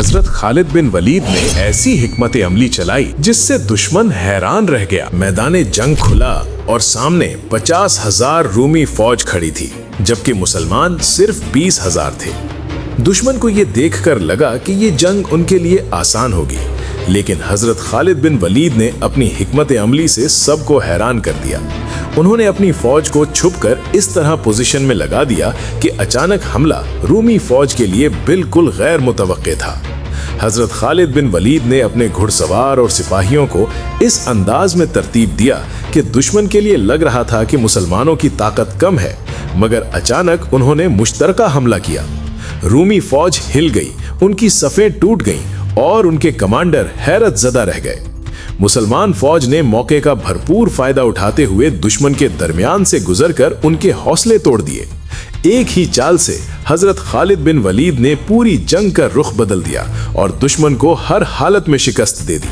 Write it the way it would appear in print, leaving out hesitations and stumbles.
हजरत खालिद बिन वलीद ने ऐसी हिकमत अमली चलाई जिससे दुश्मन हैरान रह गया। मैदान जंग खुला और सामने 50,000 रूमी फौज खड़ी थी, जबकि मुसलमान सिर्फ 20,000 थे। दुश्मन को ये देखकर लगा कि ये जंग उनके लिए आसान होगी, लेकिन हजरत खालिद बिन वलीद ने अपनी हिकमत अमली से सबको हैरान कर दिया। उन्होंने अपनी फौज को छुपकर इस तरह पोजीशन में लगा दिया कि अचानक हमला रूमी फौज के लिए बिल्कुल गैर मुतवक्के था। हजरत खालिद बिन वलीद ने अपने घुड़सवार और सिपाहियों को इस अंदाज में तरतीब दिया कि दुश्मन के लिए लग रहा था कि मुसलमानों की ताकत कम है, मगर अचानक उन्होंने मुश्तरका हमला किया। रूमी फौज हिल गई, उनकी सफ़ें टूट गईं और उनके कमांडर हैरत ज़दा रह गए। मुसलमान फौज ने मौके का भरपूर फायदा उठाते हुए दुश्मन के दरमियान से गुजरकर उनके हौसले तोड़ दिए। एक ही चाल से हजरत खालिद बिन वलीद ने पूरी जंग का रुख बदल दिया और दुश्मन को हर हालत में शिकस्त दे दी।